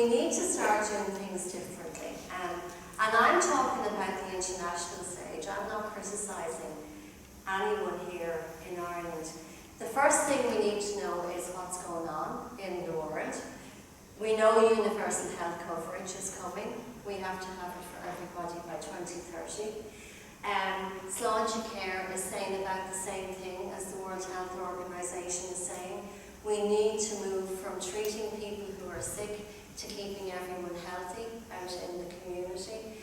we need to start doing things differently. And I'm talking about the international stage. I'm not criticising anyone here in Ireland. The first thing we need to know is what's going on in the world. We know universal health coverage is coming. We have to have it for everybody by 2030. Sláinte Care is saying about the same thing as the World Health Organization is saying. We need to move from treating people who are sick to keeping everyone healthy out in the community.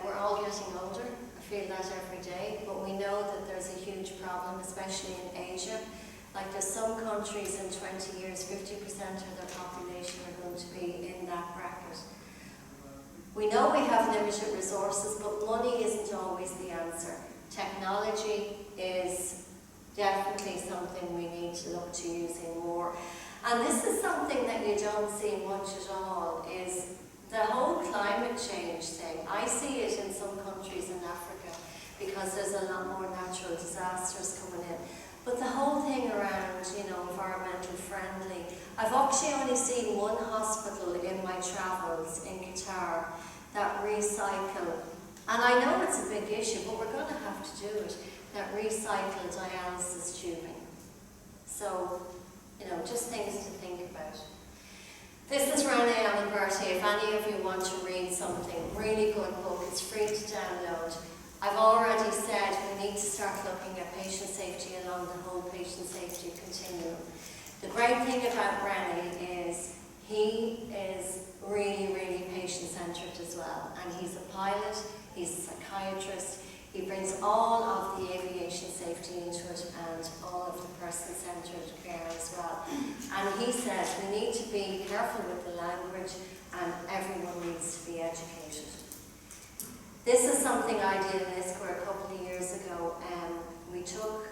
We're all getting older, I feel that every day, but we know that there's a huge problem, especially in Asia. Like there's some countries in 20 years, 50% of their population are going to be in that bracket. We know we have limited resources, but money isn't always the answer. Technology is definitely something we need to look to using more. And this is something that you don't see much at all, is the whole climate change thing. I see it in some countries in Africa because there's a lot more natural disasters coming in. But the whole thing around, environmental friendly, I've actually only seen one hospital in my travels in Qatar that recycle, and I know it's a big issue, but we're going to have to do it, that recycle dialysis tubing. So, just things to think about. This is Renee Aliberti. If any of you want to read something, really good book, it's free to download. I've already said we need to start looking at patient safety along the whole patient safety continuum. The great thing about Rennie is he is really, really patient-centered as well. And he's a pilot, he's a psychiatrist, he brings all of the aviation safety into it and all of the person-centered care as well. And he says we need to be careful with the language and everyone needs to be educated. This is something I did in ISCWR a couple of years ago. We took,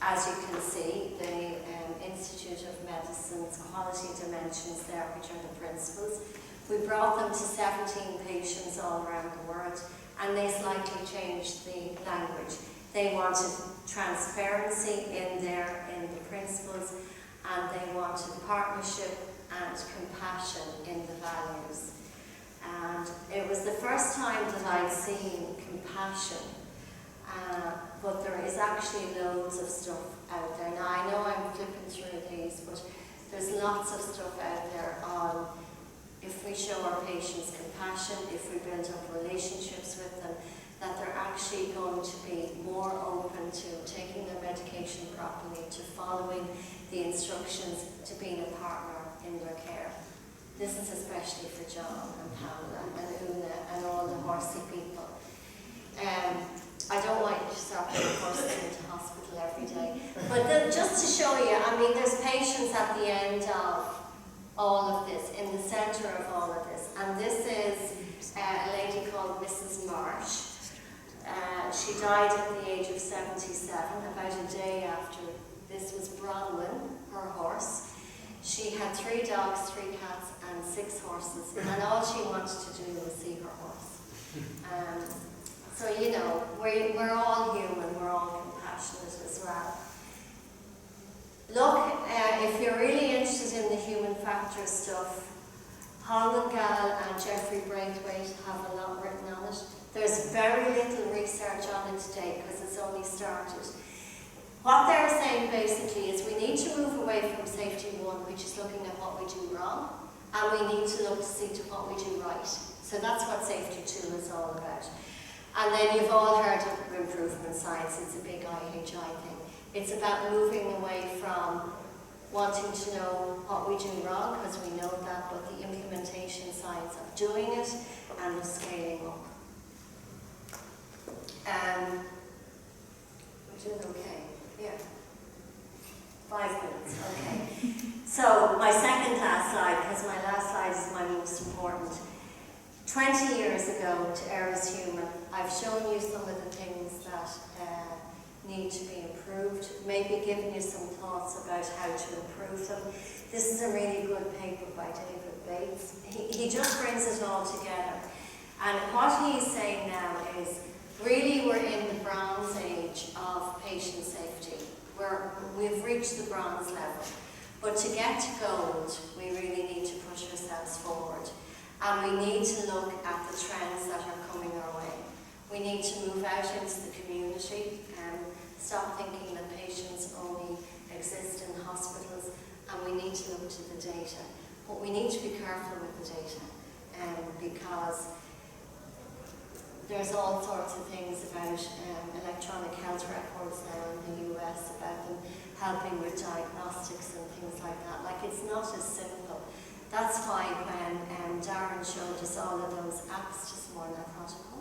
as you can see, the Institute of Medicine's quality dimensions there, which are the principles. We brought them to 17 patients all around the world, and they slightly changed the language. They wanted transparency in the principles, and they wanted partnership and compassion in the values. And it was the first time that I'd seen compassion, but there is actually loads of stuff out there. Now I know I'm flipping through these, but there's lots of stuff out there on if we show our patients compassion, if we build up relationships with them, that they're actually going to be more open to taking their medication properly, to following the instructions, to being a partner in their care. This is especially for John and Pamela and Una and all the horsey people. I don't want you to start putting horses into hospital every day. But just to show you, there's patients at the end of all of this, in the centre of all of this. And this is a lady called Mrs. Marsh. She died at the age of 77, about a day after. This was Bronwyn, her horse. She had 3 dogs, 3 cats, and 6 horses, and all she wanted to do was see her horse. So we're all human, we're all compassionate as well. Look, if you're really interested in the human factor stuff, Holland Gall and Jeffrey Braithwaite have a lot written on it. There's very little research on it today because it's only started. What they're saying basically is we need to move away from safety 1, which is looking at what we do wrong, and we need to look to see to what we do right. So that's what safety 2 is all about. And then you've all heard of improvement science, it's a big IHI thing. It's about moving away from wanting to know what we do wrong, because we know that, but the implementation science of doing it and the scaling up. We're doing okay. Yeah. 5 minutes, okay. So my second last slide, because my last slide is my most important. 20 years ago to Err is Human, I've shown you some of the things that need to be improved, maybe given you some thoughts about how to improve them. This is a really good paper by David Bates. He just brings it all together. And what he's saying now is, really we're in the bronze age of patient safety. We've reached the bronze level. But to get to gold, we really need to push ourselves forward. And we need to look at the trends that are coming our way. We need to move out into the community and stop thinking that patients only exist in hospitals, and we need to look to the data. But we need to be careful with the data because there's all sorts of things about electronic health records now in the US about them helping with diagnostics and things like that. Like, it's not as simple. That's why when Darren showed us all of those apps this morning, I thought, oh